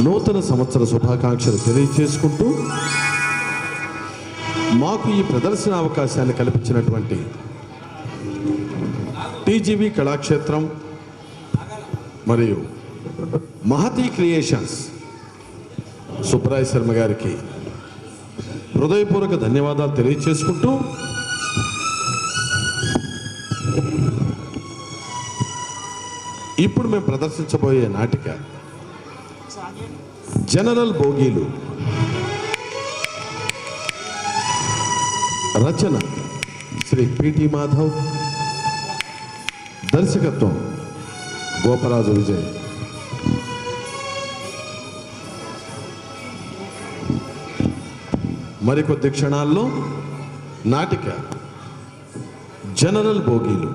నూతన సంవత్సర శుభాకాంక్షలు తెలియజేసుకుంటూ మాకు ఈ ప్రదర్శన అవకాశాన్ని కల్పించినటువంటి టీజీవీ కళాక్షేత్రం మరియు మహతి క్రియేషన్స్ సుబ్రాయ శర్మ గారికి హృదయపూర్వక ధన్యవాదాలు తెలియజేసుకుంటూ ఇప్పుడు మేము ప్రదర్శించబోయే నాటిక జనరల్ బోగీలు. రచన శ్రీ పిటి మాధవ్, దర్శకత్వం గోపరాజు విజయ్. మరికొద్ది క్షణాల్లో నాటిక జనరల్ బోగీలు.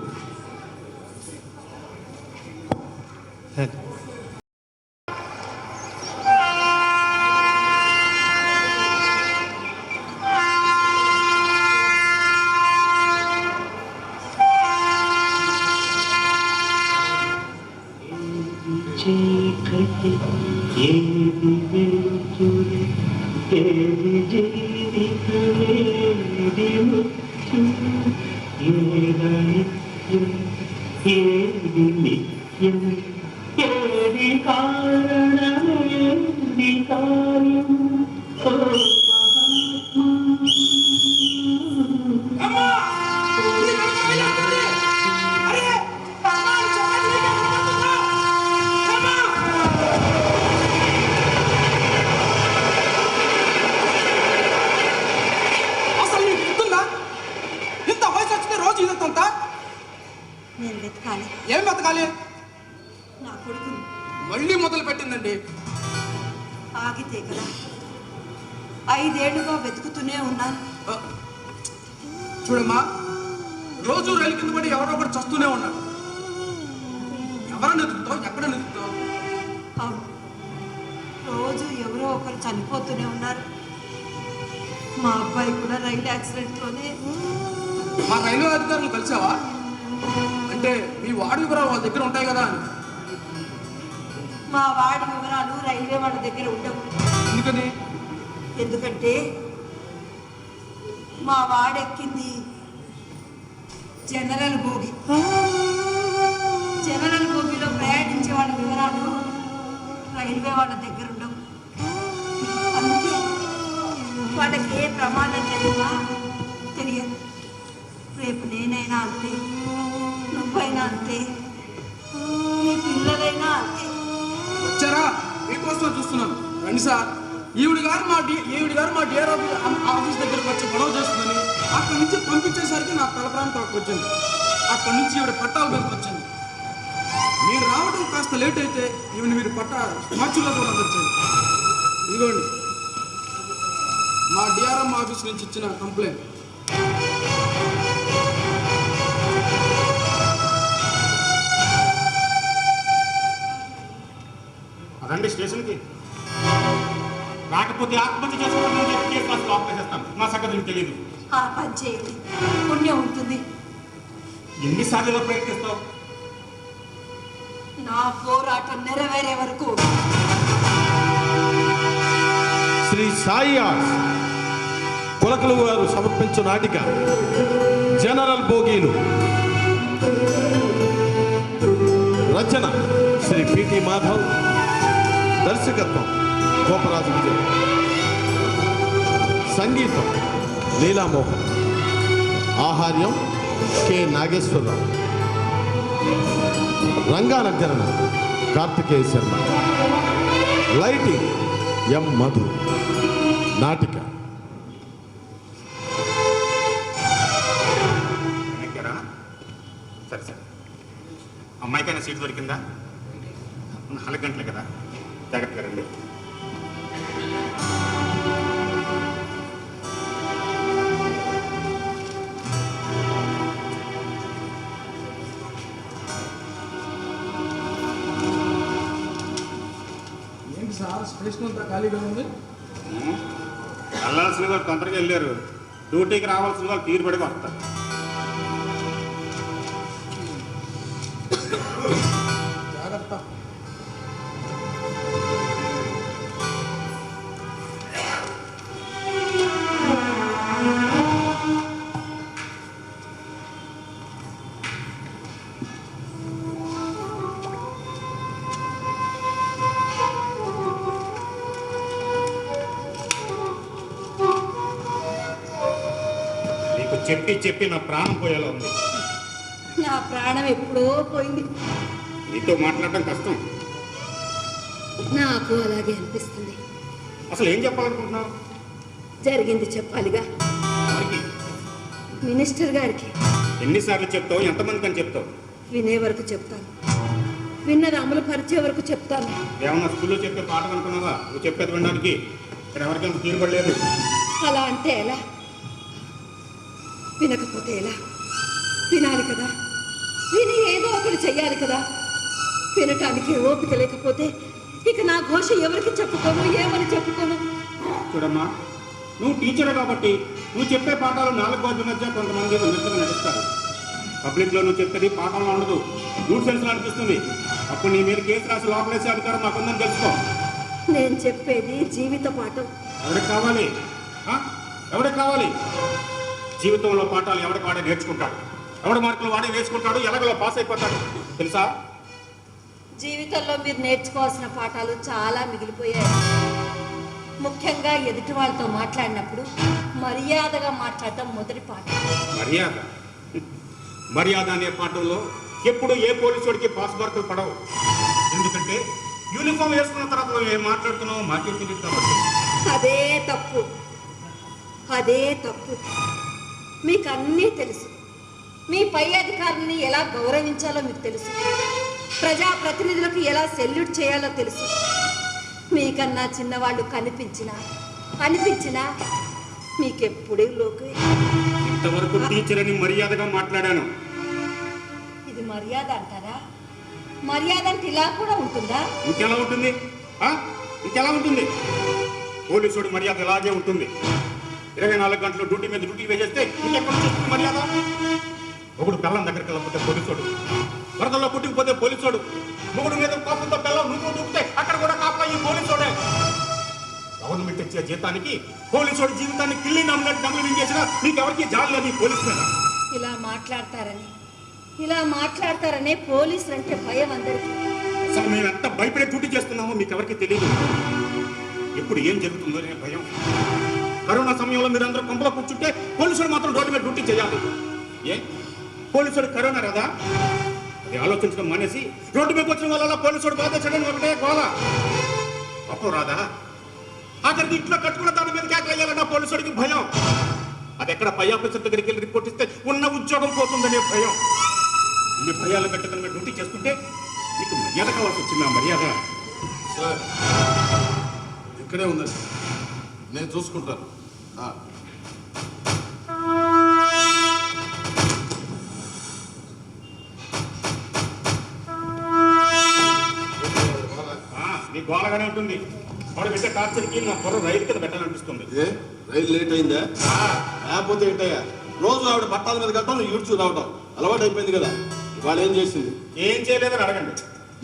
ఏం బతకాలి? నా కొడుకు మళ్ళీ మొదలు పెట్టిందండి. ఆగితే కదా 5 ఏళ్లుగా వెతుకుతూనే ఉన్నాను. చూడమ్మా, రోజు రైలు కింద పడి ఎవరో ఒకటి చస్తూనే ఉన్నాడు. ఎవరన్నా వెతుకుతావు? ఎక్కడ వెతుకుతావు? అవును, రోజు ఎవరో ఒకరు చనిపోతూనే ఉన్నారు. మా అబ్బాయి కూడా రైలు యాక్సిడెంట్లోనే. మా రైల్వే అధికారులు కలిసావా? అంటే మీ వాడి వివరాలు వాళ్ళ దగ్గర ఉంటాయి కదా అని. మా వాడి వివరాలు రైల్వే వాళ్ళ దగ్గర ఉండవు. ఎందుకని? ఎందుకంటే మా వాడెక్కింది జనరల్ బోగి. జనరల్ బోగిలో ప్రయాణించే వాళ్ళ వివరాలు రైల్వే వాళ్ళ దగ్గర ఉండవు. అందుకే వాళ్ళకి ఏ ప్రమాదం జరిగినా తెలియదు. రేపు నేనైనా అంతే, నువ్వైనా అంతే, నీ పిల్లలైనా అంతే. వచ్చారా? మీకోసం చూస్తున్నాను. రండి సార్. ఈవిడ గారు మా డిఆర్ ఆఫీస్ దగ్గరకు వచ్చి గొడవ చేస్తుందని అక్కడి నుంచి పంపించేసరికి నాకు తలప్రాంతం వచ్చింది. అక్కడి నుంచి ఈవిడ పట్టాల మీదకి వచ్చింది. మీరు రావడం కాస్త లేట్ అయితే ఈవిడ మీరు మార్చులో కూడా వచ్చింది. ఇదిగోండి మా డిఆర్ఎం ఆఫీస్ నుంచి ఇచ్చిన కంప్లైంట్. రండి స్టేషన్కి. రాకపోతే ఆత్మహత్య చేసుకోవడం మా సంగతి తెలియదు. పుణ్యం ఉంటుంది. ఎన్నిసార్లు ప్రయత్నిస్తావు? నా పోరాటం నెరవేరే వరకు. శ్రీ సాయి ఆర్ట్స్ కులకలు గారు సమర్పించు నాటిక జనరల్ బోగీలు. రచన శ్రీ పిటి మాధవ్, దర్శకత్వం గోపరాజు విజయ్, సంగీతం లీలామోహన్, ఆహార్యం కె నాగేశ్వరరావు, రంగాలంకరణ కార్తికేయ శర్మ, లైటింగ్ ఎం మధు. నాటిక సరే సరే. అమ్మాయికైనా సీట్ దొరికిందా? 4 గంటలే కదా, జాగ్రత్తగా రండి. ఏంటి సార్, స్టేషన్ అంతా ఖాళీగా ఉంది? వెళ్ళాల్సిన వాళ్ళు తొందరగా వెళ్ళారు. డ్యూటీకి రావాల్సిన వాళ్ళు తీరుబడి వస్తారు. చెప్పి చెప్పి నా ప్రాణం పోయేలా ఉంది. నా ప్రాణం ఎప్పుడో పోయింది. నీతో మాట్లాడటం కష్టం. నాకు అలాగే అనిపిస్తుంది. అసలు ఏం చెప్పాలనుకుంటున్నావు? జరిగింది చెప్పాలిగా. ఎవరికి? మినిస్టర్ గారికి. ఎన్నిసార్లు చెప్తావు? ఎంతమందికి అని చెప్తావు? వినే వరకు చెప్తాను, విన్నది అమలు పరిచే వరకు చెప్తాను. ఏమన్నా స్కూల్లో చెప్పే పాఠం అనుకున్నావా? నువ్వు చెప్పేది వినడానికి ఇక్కడ ఎవరికైనా తీరుబడలేదు. అలా అంటే ఎలా? వినకపోతే ఎలా? వినాలి కదా, విని ఏదో ఒకటి చెయ్యాలి కదా. వినటానికి ఓపిక లేకపోతే ఇక నా ఘోష ఎవరికి చెప్పుకోను, ఏమని చెప్పుకోను? చూడమ్మా, నువ్వు టీచర్ కాబట్టి నువ్వు చెప్పే పాఠాలు 4 గోడల మధ్య కొంతమంది ఉన్నట్టుగా నడుస్తారు. పబ్లిక్లో నువ్వు చెప్పేది పాఠంలో ఉండదు, రూట్ సెన్స్లో అనిపిస్తుంది. అప్పుడు నీ మీద కేసు రాసి లోపలేసే అధికారం మాకుందని తెలుసుకో. నేను చెప్పేది జీవిత పాఠం. ఎవరికి కావాలి? ఎవరికి కావాలి? జీవితంలో పాఠాలు ఎవరికి వాడే నేర్చుకుంటాడు, ఎవరి మార్కులు వాడే నేర్చుకుంటాడు, ఎలాగలో పాస్ అయిపోతాడు తెలుసా? జీవితంలో మీరు నేర్చుకోవాల్సిన పాఠాలు చాలా మిగిలిపోయాయి. ముఖ్యంగా ఎదుటి వాళ్ళతో మాట్లాడినప్పుడు మర్యాదగా మాట్లాడటం మొదటి పాఠం. మర్యాద? మర్యాద అనే పాఠంలో ఎప్పుడు ఏ పోలీసుడికి పాస్ మార్కులు పడవు. ఎందుకంటే యూనిఫామ్ వేసుకున్న తర్వాత నువ్వు ఏం మాట్లాడుతున్నావు మాకే తెలియదు కాబట్టి. అదే తప్పు, అదే తప్పు. మీకు అన్నీ తెలుసు. మీ పై అధికారులని ఎలా గౌరవించాలో మీకు తెలుసు. ప్రజాప్రతినిధులకు ఎలా సెల్యూట్ చేయాలో తెలుసు. మీకన్నా చిన్నవాళ్ళు అనిపించినా మీకెప్పుడే లోకే. ఇంతవరకు టీచర్ అని మర్యాదగా మాట్లాడాను. ఇది మర్యాద అంటారా? మర్యాద అంటే ఇలా కూడా ఉంటుందా? ఇంకెలా ఉంటుంది? ఇంకెలా ఉంటుంది? పోలీసుడు మర్యాద ఇలాగే ఉంటుంది. 24 గంటలు డ్యూటీ మీద డ్యూటీ వేసేస్తే ఇంకెక్కడ చూస్తుంది మర్యాద? ఒకడు పిల్లం దగ్గరికి వెళ్ళకపోతే పోలీసుడు, వరదల్లో పుట్టుకుపోతే పోలీసుడు, మొగుడు మీద కోపంతో పిల్లలు నువ్వు దూకితే అక్కడ కూడా కాపలా ఈ పోలీసుడే. గవర్నమెంట్ ఇచ్చే జీతానికి పోలీసుడు జీవితాన్ని కిల్లి నమ్మలు మింగేసినా నీకెవరికి జాలి లేదు ఈ పోలీసు మీద. ఇలా మాట్లాడతారనే పోలీసులు అంటే భయం అందరికీ. అసలు మేము ఎంత భయపడే డ్యూటీ చేస్తున్నామో మీకెవరికి తెలియదు. ఎప్పుడు ఏం జరుగుతుందో అనే భయం. కరోనా సమయంలో మీరందరూ కొంపలో కూర్చుంటే పోలీసులు మాత్రం రోడ్డు మీద డ్యూటీ చేయాలి. ఏ పోలీసుడు కరోనా రాదా? అది ఆలోచించడం మానేసి రోడ్డు మీదకి వచ్చిన వాళ్ళ పోలీసుడు బాధ చేయడానికి ఒకటే గోల. అప్పుడు రాదా? ఆఖరికి ఇంట్లో కట్టుకున్న దాని మీద కేకలయ్యాలన్నా పోలీసుడికి భయం. అది ఎక్కడ పై ఆఫీసర్ దగ్గరికి వెళ్ళి రిపోర్ట్ ఇస్తే ఉన్న ఉద్యోగం పోతుందనే భయం. ఇన్ని భయాలు పెట్టకుండా మీరు డ్యూటీ చేసుకుంటే మీకు మర్యాద కావాల్సి వచ్చిందా? మర్యాద సార్ ఇక్కడే ఉందండి, నేను చూసుకుంటాను. నీ గోలగానే ఉంటుంది. వాడు పెట్టే టార్చర్కి నా పొర రైలు కింద పెట్టాలనిపిస్తుంది. రైలు లేట్ అయిందా? లేకపోతే ఏంటయ్యా, రోజు ఆవిడ బట్టాల మీద కట్టడం ఈడ్చు రావడం అలవాటు అయిపోయింది కదా. ఇవాళ ఏం చేసింది? ఏం చేయలేదని అడగండి.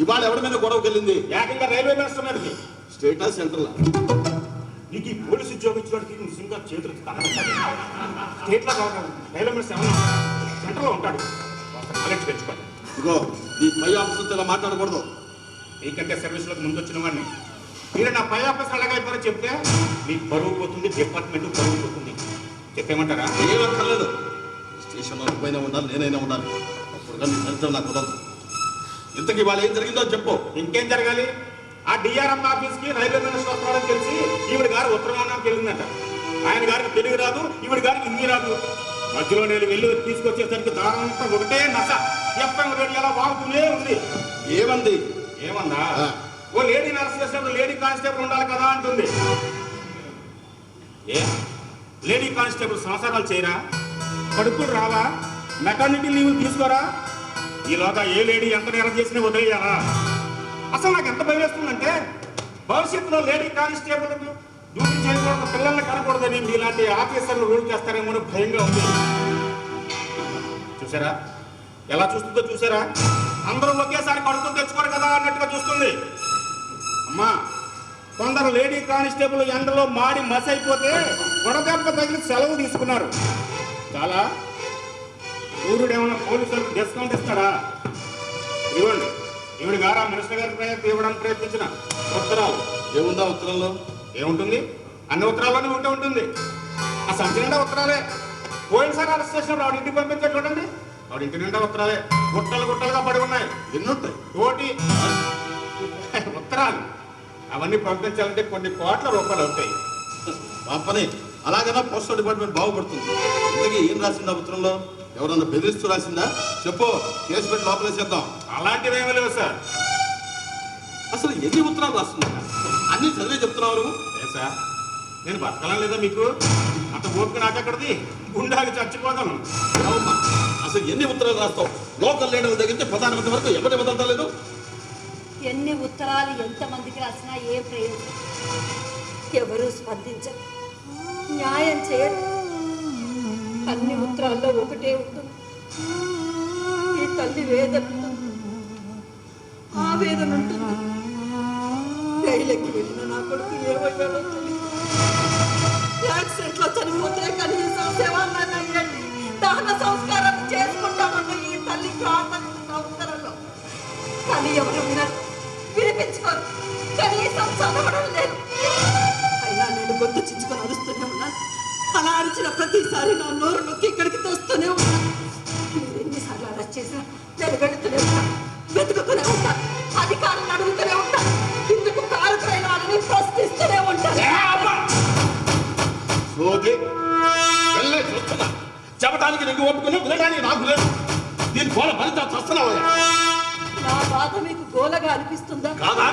ఇవాళ ఎవరి మీద గొడవకి వెళ్ళింది? ఏకంగా రైల్వే మినిస్టర్ మీదకి. స్టేటా సెంట్రల్? నీకు ఈ పోలీసు ఉద్యోగం ఇచ్చినవాడికి నిజంగా చేతులు కనబడతాడు. స్టేట్లో కావాలి, రైల్వే మినిస్టర్ ఏమన్నా సెంటర్లో ఉంటాడు. నాలెడ్జ్ తెచ్చుకోండి. ఇదిగో ఈ పై ఆఫీసర్తో ఇలా మాట్లాడకూడదు. నీకంటే సర్వీస్లోకి ముందు వచ్చిన వాడిని మీరు నా పై ఆఫీసర్ అలాగైపోయారో చెప్తే మీకు బరువు పోతుంది, డిపార్ట్మెంట్ బరువు పోతుంది. చెప్పేమంటారా? ఏమక్కర్లేదు, స్టేషన్లో నువ్వైనా ఉండాలి, నేనైనా ఉండాలి. అప్పుడు కానీ ఫలితం నాకు కుదరదు. ఇంతకీ వాళ్ళు ఏం జరిగిందో చెప్పు. ఇంకేం జరగాలి? ఆ డిఆర్ఎం ఆఫీస్కి రైల్వే మినిస్టర్ వస్తున్నాడని తెలిసి ఈవిడ గారు ఉత్తరాంధ్రానికి వెళ్ళిందట. ఆయన గారికి తెలుగు రాదు, ఈవిడ గారికి హిందీ రాదు. మధ్యలో నేను వెళ్ళి తీసుకొచ్చేసరికి దారంతా ఒకటే నస. ఎఫ్ఎం రేడియోలో వాగుతూనే ఉంది. ఏమందా? ఓ లేడీ నర్స్ చేసినప్పుడు లేడీ కానిస్టేబుల్ ఉండాలి కదా అంటుంది. ఏ లేడీ కానిస్టేబుల్ సంసారాలు చేయరా? కడుపులు రావా? మెటర్నిటీ లీవ్ తీసుకోరా? ఈలోగా ఏ లేడీ ఎంత నేరం చేసినా వదిలేయాలా? అసలు నాకు ఎంత భయం వేస్తుందంటే భవిష్యత్తులో లేడీ కానిస్టేబుల్ డ్యూటీ చేయకూడదు, పిల్లల్ని కనకూడదని ఇలాంటి ఆఫీసర్లు రూల్ చేస్తారేమో భయంగా ఉంది. చూసారా ఎలా చూస్తుందో? చూసారా? అందరూ ఒకేసారి కడుపులు తెచ్చుకోరు కదా అన్నట్టుగా చూస్తుంది. అమ్మా, కొందరు లేడీ కానిస్టేబుల్ ఎండలో మాడి మసి అయిపోతే గొడదెబ్బ తగిలి సెలవు తీసుకున్నారు. చాలా ఊరుడు ఏమైనా పోలీసులకు డిస్కౌంట్ ఇస్తాడా? ఇవ్వండి. ఈవిడ గారు మినిస్టర్ గారికి ఇవ్వడానికి ప్రయత్నించిన ఉత్తరాలు. ఏముందా ఉత్తరంలో? ఏముంటుంది? అన్ని ఉత్తరాల్లోనే ఉంటే ఉంటుంది. ఆ సంచలన ఉత్తరాలే. పోయినసారి అరెస్ట్ చేసినప్పుడు ఆవిడ ఇంటికి పంపించారు చూడండి, ఆవిడ ఇంటి నిండా ఉత్తరాలే గుట్టలు గుట్టలుగా పడి ఉన్నాయి. ఎన్నుంటాయి కోటి ఉత్తరాలు అవన్నీ పంపించాలంటే కొన్ని కోట్ల రూపాయలు అవుతాయి. పంపని అలాగైనా పోస్టల్ డిపార్ట్మెంట్ బాగుపడుతుంది. ఇంతకీ ఏం రాసిందా ఉత్తరంలో? ఎవరన్నా బెదిరిస్తూ రాసిందా? చెప్పు, కేసు పెట్టి లోపలేసేద్దాం. అలాంటివి ఏమీ లేవు సార్. అసలు ఎన్ని ఉత్తరాలు రాస్తుందా? అన్ని చదివే చెప్తున్నావు నువ్వు? ఏ సార్, నేను బతకలం లేదా మీకు? అంత ఓపిక నాకెక్కడిది? గుండాకి చచ్చిపోతాను. అవునా? అసలు ఎన్ని ఉత్తరాలు రాస్తావు? లోకల్ లీడర్ల దగ్గర నుంచి ప్రధానమంత్రి వరకు ఎవరి వదలలేదు. ఎన్ని ఉత్తరాలు ఎంతమందికి రాసినా ఏ ప్రయోజనం? ఎవరూ స్పందించరు, న్యాయం చేయరు. అన్ని ఉత్తరాల్లో ఒకటే ఉంటుంది, ఈ తల్లి వేదన ఉంటుంది, ఆ వేదన ఉంటుంది. రైలెక్కి వెళ్ళిన నా కొడుకు ఏమయ్యాడో తెలియదు. యాక్సిడెంట్లో చనిపోతే కనీసం సేవాన్ని అయ్యండి, దహన సంస్కారాన్ని చేసుకుంటామన్న ఈ తల్లి ప్రార్థన ఉత్తరంలో. కానీ ఎవరు వినరు, వినిపించుకోరు, కనీసం చదవడం లేదు. అయినా నేను గొంతు చించుకొని అరుస్తూనే ఉన్నాను. అలా అరిచిన ప్రతిసారి నా నోరు నొక్కి ఇక్కడికి తెస్తూనే ఉన్నాను. మీరు ఎన్నిసార్లు అరెస్ట్ చేసినా నేను వెళుతూనే ఉంటాను, వెతుకుతూనే ఉంటాను, అధికారులను అడుగుతూనే ఉంటాను, ఇందుకు కారుకైన వాళ్ళని ప్రశ్నిస్తూనే ఉంటాను. చెప్పడానికి నీకు ఒప్పుకున్నా, వినడానికి నాకు లేదు. దీని గోల ఫలితం చస్తున్నావా? నా బాధ మీకు గోలగా అనిపిస్తుందా? కాదా?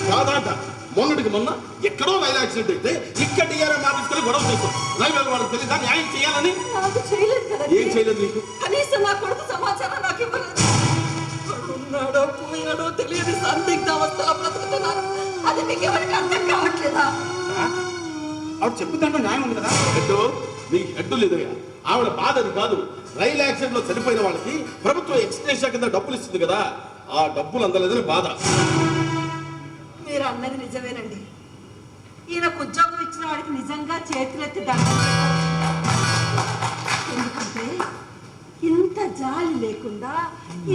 కాదంట. మొన్నటికి మొన్న ఎక్కడో రైలు యాక్సిడెంట్ అయితే ఇక్కడ డిఆర్ఎం ఆఫీస్కి గొడవ చేస్తాం. రైల్వే వాళ్ళకి తెలియదా న్యాయం చేయాలని? నాకు చేయలేదు కదా. ఏం చేయలేదు నీకు? కనీసం నా కొడుకు సమాచారం నాకు ఇవ్వలేదు. ఉన్నాడో పోయాడో తెలియని సందిగ్ధ అవస్థలో బ్రతుకుతున్నాను. అది మీకు ఎవరికి అర్థం కావట్లేదా? ఆవిడ చెప్పుదంటే న్యాయం ఉంది కదా. హెడ్ నీకు హెడ్ లేదయ్యా. ఆవిడ బాధ అది కాదు. రైలు యాక్సిడెంట్ లో చనిపోయిన వాళ్ళకి ప్రభుత్వం ఎక్స్ప్రెషన్ కింద డబ్బులు ఇస్తుంది కదా, ఆ డబ్బులు అందలేదని బాధ. మీరు అన్నది నిజమేనండి. ఈయనకు ఉద్యోగం ఇచ్చిన వాడికి నిజంగా చేతులెత్తి దండం పెట్టాలి. ఎందుకంటే ఇంత జాలి లేకుండా,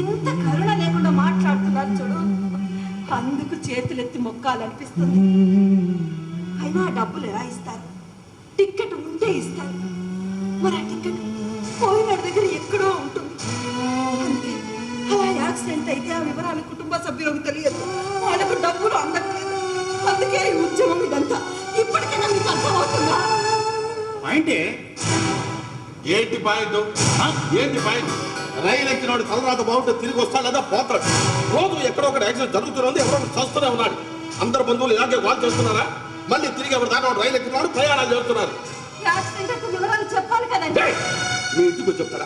ఇంత కరుణ లేకుండా మాట్లాడుతున్నారు చూడు, అందుకు చేతులెత్తి మొక్కాలనిపిస్తుంది. అయినా ఆ డబ్బులు ఎలా ఇస్తారు? టిక్కెట్ ఉంటే ఇస్తారు. మరి ఆ టిక్కెట్ పోయిన దగ్గర ఎక్కడో ఉంటుంది. అందుకే అలా యాక్సిడెంట్ అయితే ఆ వివరాలు కుటుంబ సభ్యులకు తెలియదు, వాళ్ళకు డబ్బులు అందట్లేదు. అందుకే ఈ ఉద్యమం ఇదంతా. ఇప్పటికైనా మీకు అర్థమవుతుందా? పాయింటే ఏంటి పాయింట్? ఏంటి పాయింట్? రైలు ఎక్కిన వాడు తలరాత బాగుంటే తిరిగి వస్తాడు లేదా పోతాడు. రోజు ఎక్కడో ఒకటి యాక్సిడెంట్ జరుగుతుంది, ఎవరో ఒకటి చస్తూనే ఉన్నాడు. అందరు బంధువులు ఇలాగే వాళ్ళు చేస్తున్నారా? మళ్ళీ తిరిగి ఎవరి దాకా రైలు ఎక్కినాడు ప్రయాణాలు చేస్తున్నారు. యాక్సిడెంట్ యొక్క వివరాలు చెప్పాలి కదండి. నీ ఇంటికి చెప్తారా?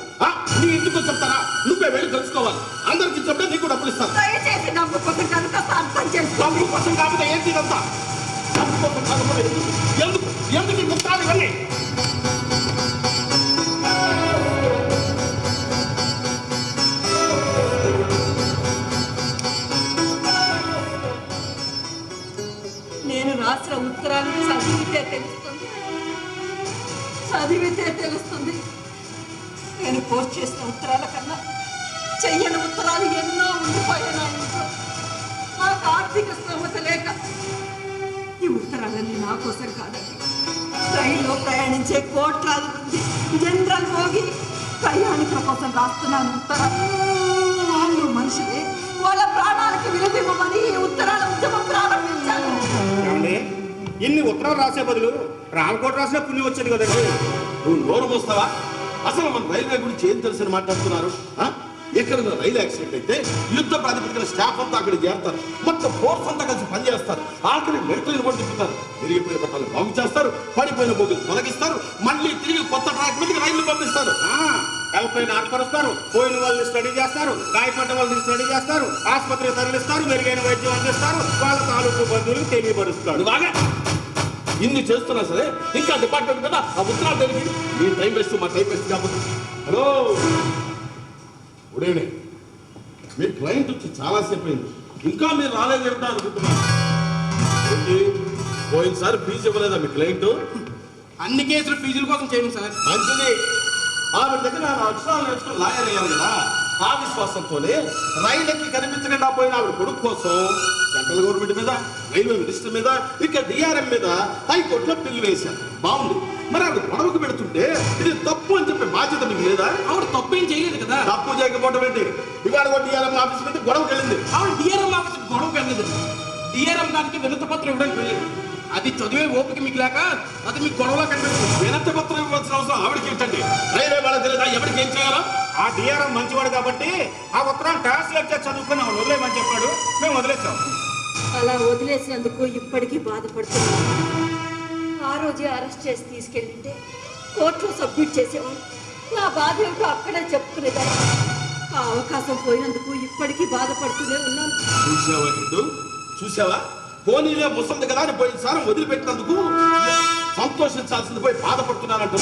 నీ ఇంటికి చెప్తారా? నువ్వే వెళ్ళి తెలుసుకోవాలి. అందరికి చెప్తే నీకు డబ్బులు ఇస్తాను. దయచేసి డబ్బు కోసం కనుక అర్థం చేసుకో. డబ్బు కోసం కాకపోతే ఏంటి ఇదంతా? డబ్బు కోసం కాకపోతే ఎందుకు ఎందుకు ఈ గుప్తాలు ఇవన్నీ? నేను రాసిన ఉత్తరాలు చదివితే తెలుస్తుంది. నేను పోస్ట్ చేసిన ఉత్తరాల కన్నా చెయ్యని ఉత్తరాలు ఎన్నో ఉండిపోయాయి నా ఇంట్లో. నాకు ఆర్థిక స్తోమత లేక ఈ ఉత్తరాలన్నీ నా కోసం కాదండి, రైల్లో ప్రయాణించే కోట్లాది మంది జనరల్ మోగి ప్రయాణికుల కోసం రాస్తున్నాను ఉత్తరాలు. వాళ్ళు మనుషులే, వాళ్ళ ప్రాణాలకు విలువివ్వమని ఈ ఉత్తరాల ఉద్యమం ప్రారంభించాను. ఇన్ని ఉత్తరాలు రాసే బదులు రామకోట రాసిన పుణ్యం వచ్చేది కదండి. నువ్వు నోరు మోస్తావా? అసలు మన రైల్వే గురించి ఏం తెలుసని మాట్లాడుతున్నారు? ఎక్కడ రైలు యాక్సిడెంట్ అయితే యుద్ధ ప్రాతిపదికన స్టాఫ్ అంతా అక్కడ చేస్తారు, మొత్తం ఫోర్స్ అంతా కలిసి పనిచేస్తారు. ఆఖరి మెట్రోలు కూడా తిప్పుతారు, తిరిగిపోయిన పట్టాలు బాగు చేస్తారు, పడిపోయిన బొగ్గులు తొలగిస్తారు, మళ్ళీ తిరిగి కొత్త ట్రాక్ మీదకి రైళ్లు పంపిస్తారు. పైన ఆర్పరుస్తారు, పోయిన వాళ్ళని స్టడీ చేస్తారు, గాయపడ్డ వాళ్ళని స్టడీ చేస్తారు, ఆసుపత్రికి తరలిస్తారు, మెరుగైన వైద్యం అందిస్తారు, వాళ్ళ తాలూకు బంధువులకు తెలియపరుస్తారు. బాగా ఇన్ని చేస్తున్నా సరే ఇంకా డిపార్ట్మెంట్ కదా ఆ ఉత్తరాలు తెలిగి మీ టైం వేస్ట్ మా టైం వేస్ట్ కాకపోతే. Hello, good evening. మీ క్లయింట్ వచ్చి చాలాసేపు అయింది, ఇంకా మీరు రాలేదేమిటో అనుకుంటున్నాను. ఏంటి పోయినసారి ఫీజు ఇవ్వలేదా మీ క్లయింట్? అన్ని కేసులు ఫీజుల కోసం చేయము సార్. మంచిది. ఆవిడ దగ్గర అక్షరాలు నేర్చుకుని లాయర్ అయ్యారు కదా, ఆ విశ్వాసంతోనే రైలుకి కనిపించకుండా పోయిన ఆవిడ కొడుకు కోసం సెంట్రల్ గవర్నమెంట్ మీద రైల్వే మినిస్టర్ మీద ఇక డిఆర్ఎం మీద హైకోర్టులో పిల్లు వేశారు. బాగుంది. మరి ఆవిడ గొడవకు పెడుతుంటే ఇది తప్పు అని చెప్పే బాధ్యత మీకు లేదా? ఆవిడ తప్పు ఏం చేయలేదు కదా. తప్పు చేయకపోవడం ఏంటి? ఇవాళ కూడా డిఆర్ఎం ఆఫీస్ మీద గొడవకి వెళ్ళింది. ఆవిడ డిఆర్ఎం ఆఫీస్ గొడవకు వెళ్ళలేదు. డిఆర్ఎం గారికి వినతి పత్రం ఇవ్వడానికి వెళ్ళింది. అది చదివే ఓపిక మీకు లేక అది మీకు గొడవలో కనిపిస్తుంది. వినతి పత్రం ఇవ్వాల్సిన అవసరం ఆవిడకి ఏంటండి? రైల్వే వాళ్ళ తెలియదా ఎవరికి ఏం చేయాలో? ఆ డిఆర్ఎం మంచివాడు కాబట్టి ఆ ఉత్తరం ట్రాన్స్లేట్ చేసి చదువుకుని ఆమె వదిలేయమని చెప్పాడు. మేము వదిలేసాం. అలా వదిలేసినందుకు ఇప్పటికీ బాధపడుతున్నాను. ఆ రోజే అరెస్ట్ చేసి తీసుకెళ్ళింటే కోర్టులో సబ్మిట్ చేసేవాడు. నా బాధ ఏమిటో అక్కడే చెప్పుకునేదాన్ని. ఆ అవకాశం పోయినందుకు ఇప్పటికీ బాధపడుతూనే ఉన్నాను. చూసావా హిందూ? చూసావా? పోనీలే ముసంది కదా అని పోయినసారి వదిలిపెట్టినందుకు సంతోషించాల్సింది పోయి బాధపడుతున్నానంటే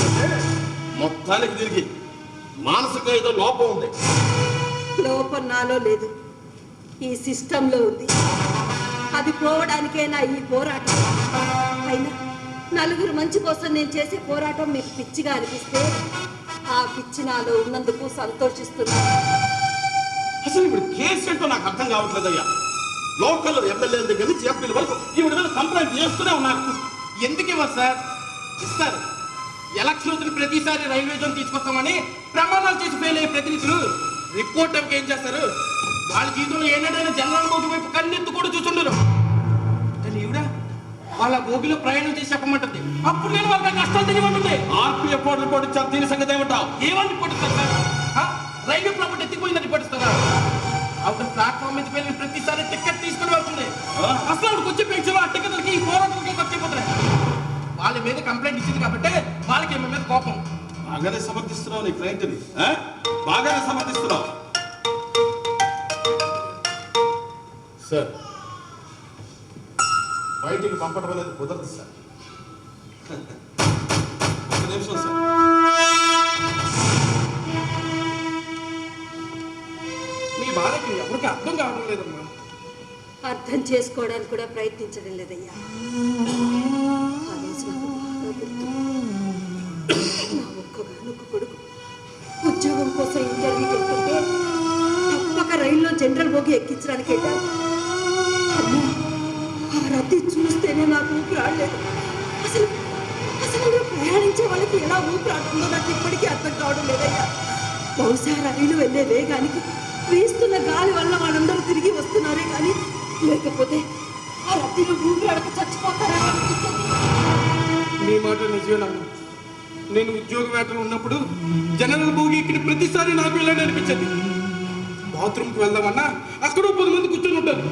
మొత్తానికి తిరిగి మానసిక ఏదో లోపం ఉంది. లోపం నాలో లేదు, ఈ సిస్టంలో ఉంది. అది పోవడానికైనా ఈ పోరాటం. అయినా నలుగురు మంచి కోసం నేను చేసే పోరాటం మీకు పిచ్చిగా అనిపిస్తే ఆ పిచ్చి నాలో ఉన్నందుకు సంతోషిస్తున్నాను. అసలు ఇప్పుడు కేసు ఏంటో నాకు అర్థం కావట్లేదయ్యా. లోకల్ ఎమ్మెల్యేల దగ్గర నుంచి ఎంపీల వరకు ఈవిడ మీద కంప్లైంట్ చేస్తూనే ఉన్నారు. ఎందుకు ఇవ్వరు సార్? ఇస్తారు. ఎలక్షన్ వచ్చిన ప్రతిసారి రైల్వే జోన్ తీసుకొస్తామని ప్రమాణాలు చేసి ఫెయిల్ అయ్యే ప్రతినిధులు రిపోర్ట్ ఏం చేస్తారు? వాళ్ళ జీవితంలో ఏంటంటే జనరల్ బోగి వైపు కన్నెత్తు కూడా చూసుండరు. కానీ ఈవిడ వాళ్ళ బోగిలో ప్రయాణం చేసి చెప్పమంటుంది. అప్పుడు నేను వాళ్ళ కష్టాలు తెలియమంటుంది. ఆర్పీఎఫ్ రిపోర్ట్ ఇచ్చారు. దీని సంగతి ఏమంటా? ఏమని రిపోర్ట్ ఇస్తారు సార్? రైల్వే ప్రాపర్టీ ఎత్తిపోయిందని రిపోర్ట్ ఇస్తారా? ఆవిడ ప్లాట్ఫామ్ మీద వెళ్ళిన ప్రతిసారి టికెట్ తీసుకుని వెళ్తుంది. అసలు ఆవిడకి వచ్చే పెన్షన్ ఆ టికెట్లకి ఈ పోరాటాలకి ఖర్చు అయిపోతున్నాయి. వాళ్ళ మీద కంప్లైంట్ ఇచ్చింది కాబట్టి వాళ్ళకి మీ మీద కోపం. బాగానే సమర్థిస్తున్నావు నీ క్లయింట్ని. బాగానే సమర్థిస్తున్నావు సార్. బయటికి పంపడం అనేది కుదరదు సార్. ఒక నిమిషం సార్. మీ బాధకి ఎవరికి అర్థం కావడం లేదమ్మా. అర్థం చేసుకోవడానికి కూడా ప్రయత్నించడం లేదయ్యా. ఆ రోజు నాకు బాగా గుర్తు. నా ఒక్కగానొక్క కొడుకు ఉద్యోగం కోసం ఇంటర్వ్యూకి వెళ్తుంటే తప్పక రైల్లో జనరల్ బోగి ఎక్కించడానికి వెళ్ళాను. అమ్మో, ఆ రద్దీ చూస్తేనే నాకు ఊపిరాడలేదు. అసలు అసలు ప్రయాణించే వాళ్ళకి ఎలా ఊపిరాడుతుందో నాకు ఇప్పటికీ అర్థం కావడం లేదయ్యా. బహుశా రైలు వెళ్ళే వేగానికి వీస్తున్న గాలి వల్ల వాళ్ళందరూ తిరిగి వస్తున్నారే కానీ లేకపోతే ఆ రద్దీలో ఊపిరాడక చచ్చిపోతారని అనిపించింది. నీ మాట నిజమేనమ్మా. నేను ఉద్యోగ వేటలో ఉన్నప్పుడు జనరల్ భోగి ఎక్కిన ప్రతిసారి నాకు వెళ్ళాలని అనిపించింది. బాత్రూమ్కి వెళ్దామన్నా అక్కడ 10 మంది కూర్చొని ఉంటారు.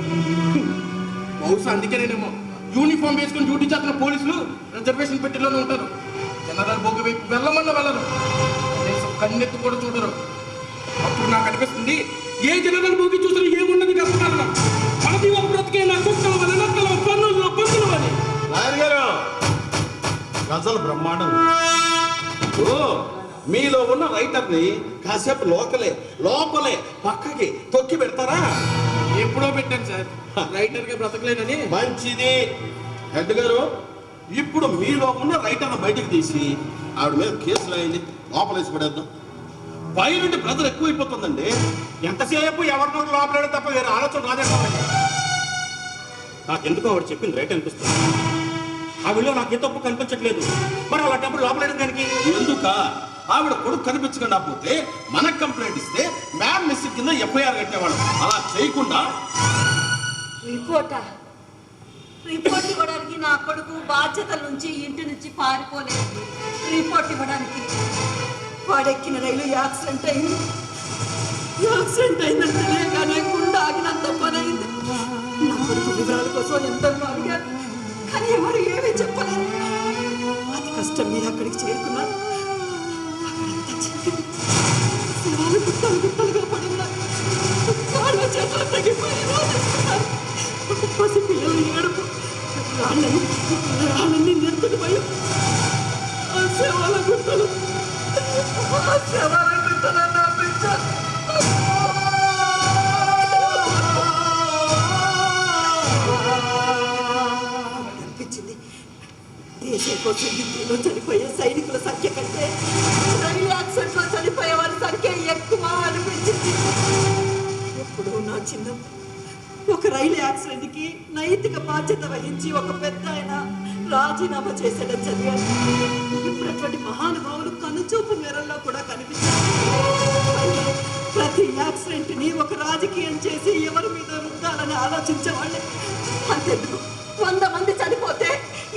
బహుశా అందుకేనేమో యూనిఫామ్ వేసుకుని డ్యూటీ చేస్తున్న పోలీసులు రిజర్వేషన్ పెట్టిలోనే ఉంటారు. జనరల్ భోగి వైపు వెళ్ళమన్నా వెళ్ళరు. కనీసం కన్నెత్తు కూడా చూడరు. అప్పుడు నాకు అనిపిస్తుంది ఏ జనరల్ భోగి చూసినా ఏమున్నది కనుక మనది ఒక బ్రతికే నా కుక్కల వల్ల నక్కల పన్నుల పన్నుల వల్ల. నాయన గారు గజల్ బ్రహ్మాండం. ఓ మీలో ఉన్న రైటర్ని కాసేపు లోపలే పక్కకి తొక్కి పెడతారా? ఎప్పుడో పెట్టాను సార్. రైటర్ గా బ్రతకలేనని. మంచిది హెడ్ గారు. ఇప్పుడు మీలో ఉన్న రైటర్ని బయటికి తీసి ఆవిడ మీద కేసులు అయింది లోపలేసి పడేద్దాం. పై నుండి ప్రెజర్ ఎక్కువైపోతుందండి. ఎంతసేపు ఎవరినో లోపల తప్ప వేరే ఆలోచన రాదేస్తామండి. నాకెందుకో ఆవిడ చెప్పింది రైట్ అనిపిస్తుంది. ఆ వీళ్ళు నాకు ఏ తప్పు కనిపించట్లేదు. మరి అలాంటప్పుడు లోపల దానికి ఎందుక? ఆవిడ కొడుకు కనిపించకుండా పోతే మనకు కంప్లైంట్ ఇస్తే మ్యామ్ మిస్ కింద ఎఫ్ఐఆర్ కట్టేవాడు. అలా చేయకుండా రిపోర్ట్ ఇవ్వడానికి నా కొడుకు బాధ్యతల నుంచి ఇంటి నుంచి పారిపోలేదు. రిపోర్ట్ ఇవ్వడానికి వాడెక్కిన రైలు యాక్సిడెంట్ అయిందంటే లేగానే గుండె ఆగినంత పని అయింది. నా కొడుకు వివరాల కోసం ఎంతలో అడిగారు కానీ ఎవరు ఏమీ చెప్పలేదు. అతి కష్టం మీద అక్కడికి చేరుకున్నాను. అక్కడంతా చెప్పింది. శవాలు గుట్టలుగా పడి ఉన్నాయి. కాళ్ళ చేతులు తగ్గిపోయి పసి పిల్లలు ఏడుపు రాళ్ళని నెత్తుడు భయం. ఆ శవాల గుట్టలు నా బిడ్డ అనిపించింది. దేశం కోసం హిందీలో చనిపోయే సైనికుల సంఖ్య కంటే రైలు యాక్సిడెంట్ లో చనిపోయే వారి సంఖ్య ఎక్కువ అనిపించింది. ఎప్పుడు నా చిన్నప్పుడు ఒక రైలు యాక్సిడెంట్కి నైతిక బాధ్యత వహించి ఒక పెద్ద ఆయన రాజీనామా చేశాడని చదివాను. ఇప్పుడు అటువంటి మహానుభావులు కనుచూపు మేరల్లో కూడా కనిపించారు. ప్రతి యాక్సిడెంట్ ని ఒక రాజకీయం చేసి ఎవరి మీద రుద్దాలని ఆలోచించేవాళ్ళే. అంతెందుకు 100 మంది చనిపోతే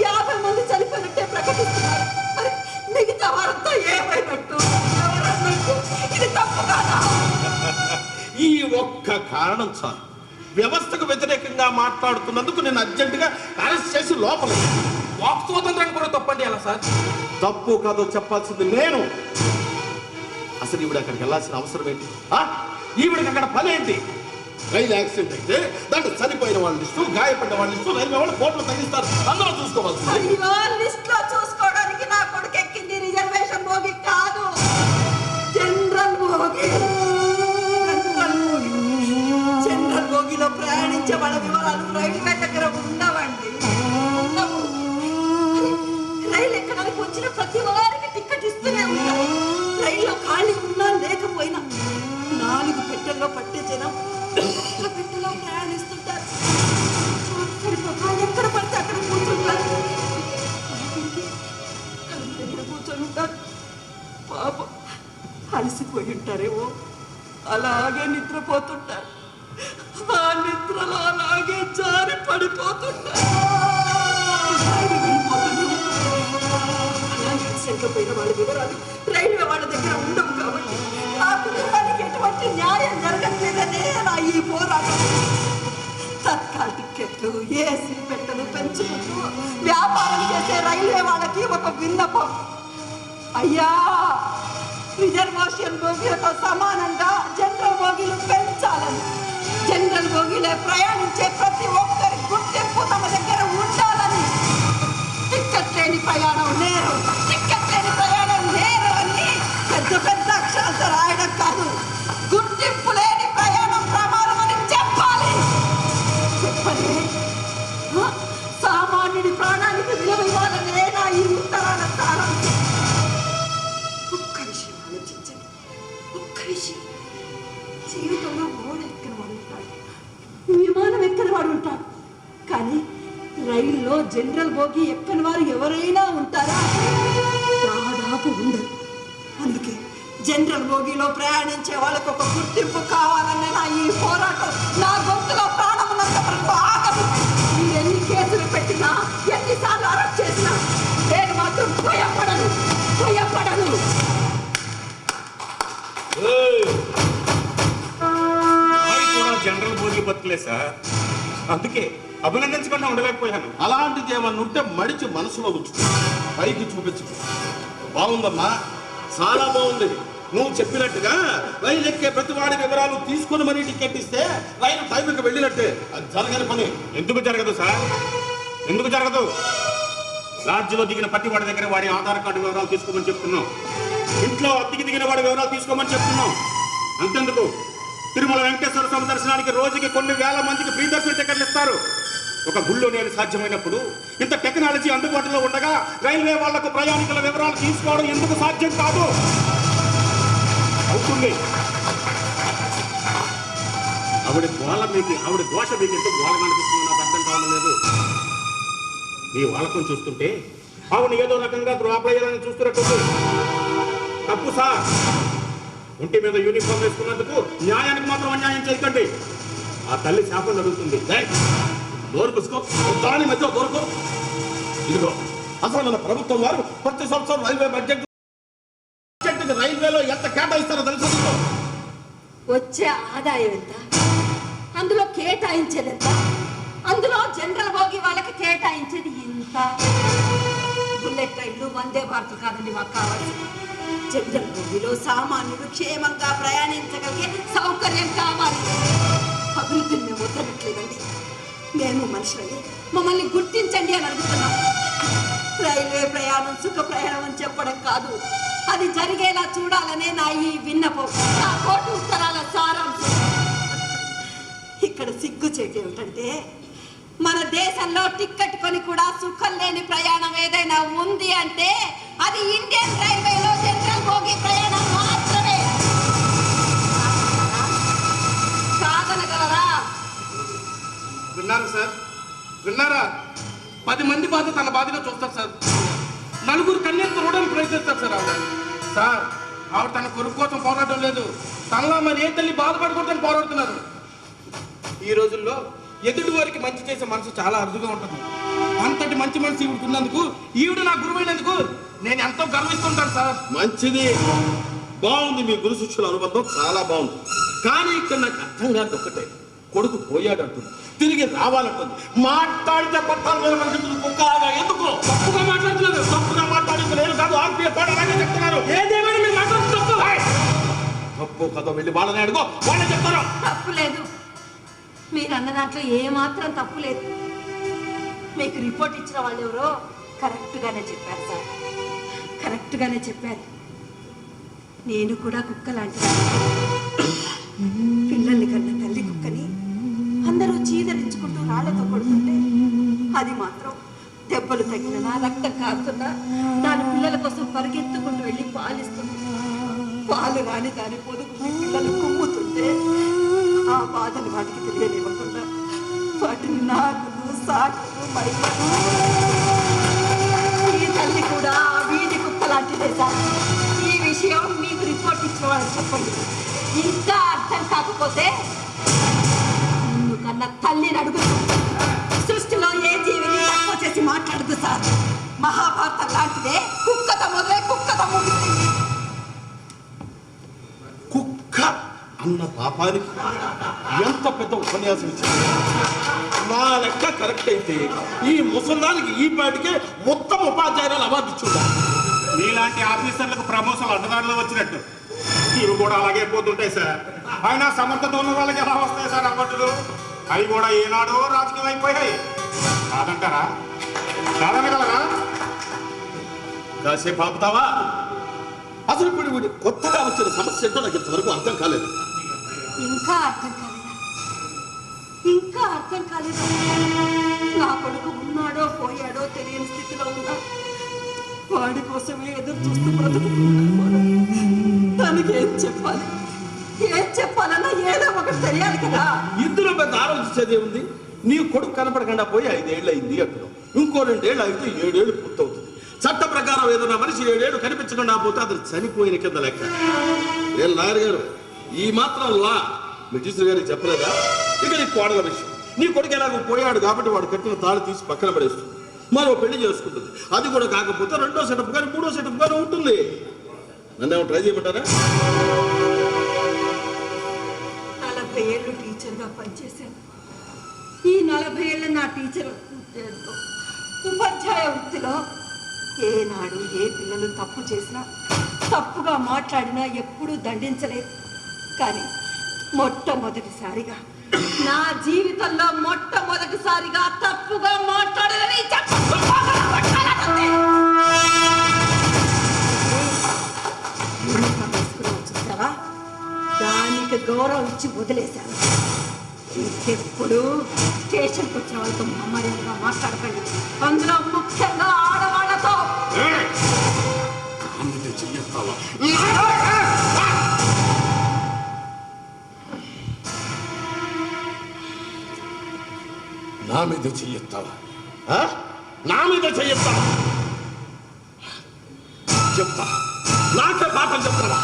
50 మంది చనిపోయినట్టే ప్రకటిస్తున్నారు. మరి మిగతా వారంతా ఏమైనట్టు, ఎవరన్నట్టు? ఇది తప్పు కాదా? ఈ ఒక్క కారణం చాలు వ్యవస్థకు వ్యతిరేకంగా మాట్లాడుతున్నందుకు నేను అర్జెంటుగా అరెస్ట్ చేసి లోపల. వాక్ స్వాతంత్రాన్ని కూడా తప్పండి అలా సార్. తప్పు కాదో చెప్పాల్సింది నేను. అసలు ఈవిడ అక్కడికి వెళ్ళాల్సిన అవసరం ఏంటి? ఈవిడికి అక్కడ పని ఏంటి? రైలు యాక్సిడెంట్ అయితే దాంట్లో చనిపోయిన వాళ్ళ లిస్టు, గాయపడ్డ వాళ్ళ లిస్టు, రైల్వే వాళ్ళు కోర్టులో తగ్గిస్తారు. అందరూ చూసుకోవాల్సింది. అయ్యో, లిస్ట్ లో చూసుకోవడానికి నా కొడుకు ఎక్కింది రిజర్వేషన్ భోగి కాదు, జనరల్ భోగి. జనరల్ భోగిలో ప్రయాణించే వాళ్ళ వివరాలు రైల్వే దగ్గర ఉండవండి. రైలు ఎక్కడానికి వచ్చిన ప్రతి వారికి టికెట్ ఇస్తూనే ఉంటారు. రైల్లో ఖాళీ ఉన్నా లేకపోయినా 4 పెట్టెల్లో పట్టే జనం ఒక్క పెట్టెలో ప్రయాణిస్తుంటారు. ఎక్కడ పడితే అక్కడ కూర్చుంటారు, దగ్గర కూర్చొని ఉంటారు. పాపం అలసిపోయి ఉంటారేమో, అలాగే నిద్రపోతుంటారు. ఆ నిద్రలో అలాగే జారి పడిపోతుంటారు. పోయిన వాళ్ళ వివరాలు రైల్వే వాళ్ళ దగ్గర ఉండవు కాబట్టి ఆ కుటుంబానికి ఎటువంటి న్యాయం జరగట్లేదనే నా ఈ పోరాటం. తత్కాల్ టికెట్లు, ఏసీ పెట్టలు పెంచుకుంటూ వ్యాపారం చేసే రైల్వే వాళ్ళకి ఒక విన్నపం. అయ్యా, రిజర్వేషన్ బోగీలతో సమానంగా జనరల్ బోగీలు పెంచాలని, జనరల్ బోగీలే ప్రయాణించే ప్రతి ఒక్కరి గుర్తింపు తమ దగ్గర ఉండాలని. టికెట్ లేని ప్రయాణం నేరం, టికెట్ లేని ప్రయాణం నేరం అని పెద్ద పెద్ద అక్షరాలతో రాయడం కాదు, గుర్తింపు లేని ప్రయాణం ప్రమాదం అని చెప్పాలి. చెప్పలే, సామాన్యుడి ప్రాణానికి విలువ ఇవ్వాలనే నా ఈ ఉత్తరాల సారం. ఒక్క విషయం ఆలోచించండి, ఒక్క విషయం. జీవితంలో ఓడ ఎక్కని వాడు ఉంటాడు, విమానం ఎక్కని వాడు ఉంటాడు, కానీ రైల్లో జనరల్ బోగి ఎక్కని వారు ఎవరైనా ఉంటారా? దాదాపు ఉండరు. అందుకే జనరల్ బోగిలో ప్రయాణించే వాళ్ళకు ఒక గుర్తింపు కావాలనే నా ఈ పోరాటం నా గొంతులో ప్రాణం ఉన్నంత వరకు ఆగదు. మీరు ఎన్ని కేసులు పెట్టినా, ఎన్నిసార్లు అరెస్ట్ చేసినా నేను మాత్రం భయపడను, భయపడను. జనరల్ బోగి బతుకులే సార్, అందుకే అభినందించకుండా ఉండలేకపోయాను. అలాంటిది ఏమన్నా ఉంటే మడిచి మనసులో ఉంచుకో, పైకి చూపించు. బాగుందమ్మా, చాలా బాగుంది. నువ్వు చెప్పినట్టుగా రైలు ఎక్కే ప్రతి వాడి వివరాలు తీసుకుని మరీ టికెట్ ఇస్తే రైలు టైంకి వెళ్ళినట్టే. అది జరగని పని. ఎందుకు జరగదు సార్? ఎందుకు జరగదు? లాడ్జిలో దిగిన ప్రతి వాడి దగ్గర వాడి ఆధార్ కార్డు వివరాలు తీసుకోమని చెప్తున్నాం. ఇంట్లో అద్దెకి దిగిన వాడి వివరాలు తీసుకోమని చెప్తున్నాం. అంతెందుకు, తిరుమల వెంకటేశ్వర స్వామి దర్శనానికి రోజుకి కొన్ని వేల మందికి ఫ్రీ దర్శన టికెట్లు ఇస్తారు. ఒక గుళ్ళో నేను సాధ్యమైనప్పుడు ఇంత టెక్నాలజీ అందుబాటులో ఉండగా రైల్వే వాళ్లకు ప్రయాణికుల వివరాలు తీసుకోవడం ఎందుకు సాధ్యం కాదు? అవుతుంది. ఆవిడ దోష మీకు ఎందుకు గోళ కనిపిస్తుందో నాకు అర్థం కావడం లేదు. మీ వాళ్ళకం చూస్తుంటే ఆవిడ ఏదో రకంగా ద్రోహపడేయాలని చూస్తున్నట్టు. తప్పు సార్. ఒంటి మీద యూనిఫామ్ వేసుకున్నందుకు న్యాయానికి మాత్రం అన్యాయం చేయకండి. ఆ తల్లి శాపం జరుగుతుంది. దూరం పుసుకో, దాని మధ్య దూరకు. ఇదిగో, అసలు మన ప్రభుత్వం వారు ప్రతి సంవత్సరం రైల్వే బడ్జెట్ రైల్వేలో ఎంత కేటాయిస్తారో తెలుసు? వచ్చే ఆదాయం ఎంత, అందులో కేటాయించేది ఎంత, అందులో జనరల్ బోగి వాళ్ళకి కేటాయించేది ఇంత. బుల్లెట్ రైళ్లు, వందే భారత్ కాదండి మాకు కావాల్సింది. జనరల్ బోగిలో సామాన్యుడు క్షేమంగా ప్రయాణించగలిగే సౌకర్యం కావాలి. అభివృద్ధిని మేము వద్దనట్లేదండి. మేము మనుషులని మమ్మల్ని గుర్తించండి అని అడుగుతున్నాం. రైల్వే ప్రయాణం సుఖ ప్రయాణం అని చెప్పడం కాదు, అది జరిగేలా చూడాలనే నా ఈ విన్నపం, నా కోటి ఉత్తరాల సారాంశం. ఇక్కడ సిగ్గు చేతి ఏమిటంటే, మన దేశంలో టిక్కెట్ కొని కూడా సుఖం లేని ప్రయాణం ఏదైనా ఉంది అంటే అది ఇండియన్ రైల్వేలో జనరల్ బోగి ప్రయాణం మాత్రమే. కాదనగలరా? విన్నారు సార్, విన్నారా? 10 మంది బాధ తన బాధగా చూస్తారు సార్. నలుగురు కన్నీరు తుడవడానికి ప్రయత్నిస్తారు సార్ ఆవిడ. సార్, ఆవిడ తన కొడుకు కోసం పోరాటం లేదు, తనలో మరి ఏ తల్లి బాధపడకూడదని పోరాడుతున్నారు. ఈ రోజుల్లో ఎదుటి వారికి మంచి చేసే మనసు చాలా అరుదుగా ఉంటుంది. అంతటి మంచి మనసు ఈవిడికి ఉన్నందుకు, ఈవిడ నా గురువైనందుకు నేను ఎంతో గర్విస్తుంటాను సార్. మంచిది, బాగుంది. మీ గురు శిష్యుల అనుబంధం చాలా బాగుంది. కానీ ఇక్కడ నాకు అర్థం కాదు ఒక్కటే, కొడుకు పోయాడు అంటుంది, తిరిగి రావాలంటుంది. మాట్లాడితే పట్టాలు వేల మంది కుక్కలాగా ఎందుకు తప్పుగా మాట్లాడుతున్నారు. తప్పుగా మాట్లాడింది నేను కాదు, ఆర్పీఏ పాడాలని చెప్తున్నారు. ఏదేమైనా మీరు మాట్లాడుతున్నారు తప్పు. తప్పు కథ వెళ్ళి వాళ్ళని అడుగు, వాళ్ళే చెప్తారు. తప్పు లేదు, మీరు అన్న దాంట్లో ఏమాత్రం తప్పు లేదు. మీకు రిపోర్ట్ ఇచ్చిన వాళ్ళు ఎవరో కరెక్ట్గానే చెప్పారు సార్, కరెక్ట్గానే చెప్పారు. నేను కూడా కుక్క లాంటి పిల్లల్ని కన్న తల్లి కుక్కని అందరూ చీదరించుకుంటూ రాళ్లతో కొడుతుంటే అది మాత్రం దెబ్బలు తగిలినా రక్తం కారుతున్నా దాని పిల్లల కోసం పరిగెత్తుకుంటూ వెళ్ళి పాలిస్తుంది. పాలు రాని దాని పొదుగు పిల్లలు కుమ్ముతుంటే ఆ బాధను వాటికి తెలియనివ్వకుండా వాటిని నాకులు సాకులు మైమలు. ఈ తల్లి కూడా వీధి కుక్క లాంటిదే సార్. ఈ విషయం మీకు రిపోర్ట్ ఇచ్చిన వాళ్ళకి చెప్పండి. ఇంకా అర్థం కాకపోతే నిన్ను కన్నా తల్లిని అడుగుతూ సృష్టిలో ఏ జీవిని తక్కువ చేసి మాట్లాడదు సార్. మహాభారతం లాంటిదే, కుక్కతో మొదలై కుక్కతో ముగిసింది. కుక్క అన్న పాపానికి ఎంత పెద్ద ఉపన్యాసం ఇచ్చింది. నా లెక్క కరెక్ట్ అయితే ఈ ముసలానికి ఈ పాటికే మొత్తం ఉపాధ్యాయులు అవార్డు ఇచ్చుంటారు. మీలాంటి ఆఫీసర్లకు ప్రమోషన్లు అడ్డదారిలో వచ్చినట్టు ఇవి కూడా అలాగే పోతుంటాయి సార్. అయినా సమర్థత ఉన్న వాళ్ళకి ఎలా వస్తాయి సార్ అవార్డులు? అవి కూడా ఏనాడో రాజకీయం అయిపోయాయి. కాదంటారా? కాదనగలరా? కాసేపు ఆపుతావా? అసలు ఇప్పుడు వీడు కొత్తగా వచ్చిన సమస్య ఏంటో నాకు ఇంతవరకు అర్థం కాలేదు. ఇంకా అర్థం కాలేదా? ఇంకా అర్థం కాలేదా? నా కొడుకు ఉన్నాడో పోయాడో తెలియని స్థితిలో ఉన్నా వాడి కోసమే ఎదురు చూస్తూ బ్రతుకుతున్నాడు. తనకి ఏం చెప్పాలి, ఏం చెప్పాలన్నా ఏదో ఒకటి తెలియాలి కదా. ఇందులో పెద్ద ఆలోచించేదే ఉంది. నీ కొడుకు కనపడకుండా పోయి 5 ఏళ్ళు అయింది అంటున్నావు. ఇంకో 2 ఏళ్ళు అయితే 7 ఏళ్ళు పూర్తవుతుంది. చట్ట ప్రకారం ఏదైనా మనిషి 7 ఏళ్ళు కనిపించకుండా పోతే అతను చనిపోయిన కింద లెక్క. ఏం లాయర్ గారు, ఈ మాత్రం లా మీ టీచర్ గారికి చెప్పలేదా? ఇక నీ కోడల విషయం, నీ కొడుకు ఎలాగో పోయాడు కాబట్టి వాడు కట్టిన తాళి తీసి పక్కన పడేస్తుంది, మరో పెళ్లి చేసుకుంటుంది. అది కూడా కాకపోతే 2వ సెటప్ కానీ 3వ సెటప్ కానీ ఉంటుంది. నన్నేమో ట్రై చేయమంటారా? 40 ఏళ్ళు టీచర్గా పనిచేశాను. ఈ 40 ఏళ్ళ నా టీచర్ ఉపాధ్యాయ వృత్తిలో ఏనాడు ఏ పిల్లలు తప్పు చేసినా తప్పుగా మాట్లాడినా ఎప్పుడూ దండించలేదు. కానీ మొట్టమొదటిసారిగా నా జీవితంలో మొట్టమొదటిసారిగా తప్పుగా మాట్లాడాలని చూసావా? దానికి గౌరవం ఇచ్చి వదిలేశాను. ఇంకెప్పుడు స్టేషన్కి వచ్చిన వాళ్ళతో మమ్మల్నిగా మాట్లాడకండి, అందులో ముఖ్యంగా ఆడవాళ్ళతో. నా మీద చెయ్యెత్తావా? నా మీద చెయ్యెత్తావా? చెప్తా, నాకే పాఠం చెప్తావా?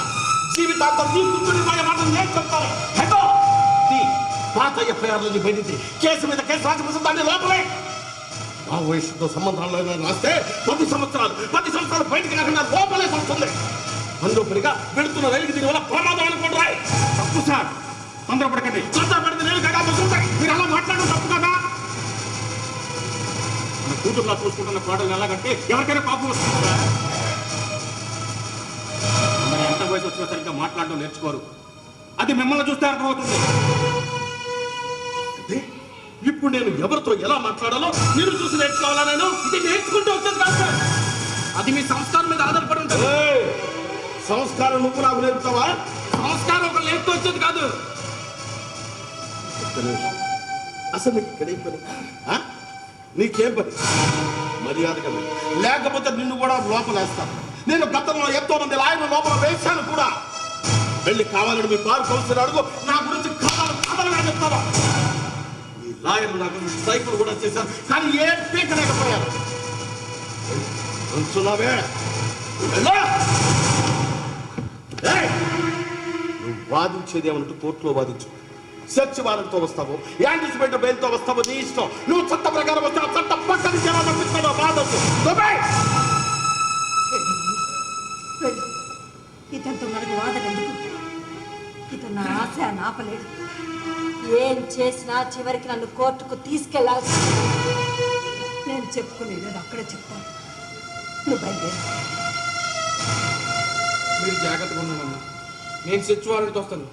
జీవితాంతం నీ కూర్చుని పోయే మాటలు నేను చెప్తాను. హెటో నీ పాత ఎఫ్ఐఆర్లని బయటికి కేసు మీద కేసు రాసి దాన్ని లోపలే. మా వయసుతో సంబంధాలు రాస్తే 10 సంవత్సరాలు బయటికి రాకుండా లోపలే వస్తుంది. అందులో పనిగా వెళుతున్న రైలుకి దీని వల్ల ప్రమాదం అనుకోండి. రాయి తప్పు సార్, తొందరపడకండి. తొందరపడింది నేను కదా, మీరు అలా మాట్లాడడం తప్పు కదా. మన కూతురులా చూసుకుంటున్న కోడలు ఎలాగంటే ఎవరికైనా పాపం వస్తుంది సార్. మరి ఎంత వయసు వచ్చినా సరిగ్గా మాట్లాడడం నేర్చుకోరు. అది మిమ్మల్ని చూస్తే అర్థమవుతుంది. ఇప్పుడు నేను ఎవరితో ఎలా మాట్లాడాలో నేను చూసి నేర్చుకోవాలా? నేను ఇది నేర్చుకుంటూ వచ్చేది కాదు సార్. అది మీ సంస్కారం మీద ఆధారపడి ఉంటుంది. సంస్కారం నువ్వు నాకు నేర్పుతావా? సంస్కారం ఒక లేపుతూ వచ్చేది కాదు. అసలు నీకు ఇక్కడ ఏం పని? నీకేం పని? మర్యాదగా లేకపోతే నిన్ను కూడా లోపలేస్తాను. నేను గతంలో ఎంతో మంది లాయర్లు లోపల వేశాను కూడా. వెళ్ళి కావాలని మీ బార్ కౌన్సిలర్ అడుగు, నా గురించి కథలుగా చెప్తావా? నీ లాయర్లు నాకు సైకిల్ కూడా చేశారు, కానీ ఏం పీకలేకపోయారు. అంచున్నావే నువ్వు వాదించేది ఏమంటూ కోర్టులో వాదించు. సెర్చ్ వారెంట్తో వస్తావు, యాంటిసిపేట్ బెయిల్తో వస్తావు, నీ ఇష్టం. నువ్వు చట్ట ప్రకారం వస్తావు, చట్ట పక్కన ఎలా పంపిస్తాడో బాధొచ్చు. ఇతనితో మనకు వాదన ఎందుకు? ఇతను నా ఆశ నాపలేడు. ఏం చేసినా చివరికి నన్ను కోర్టుకు తీసుకెళ్లాల్సి. నేను చెప్పుకునేది అక్కడే చెప్తాను. నువ్వు బయలుదేరు. మీరు జాగ్రత్తగా ఉన్నానమ్మా. నేను సెర్చ్ వారెంట్తో వస్తాను.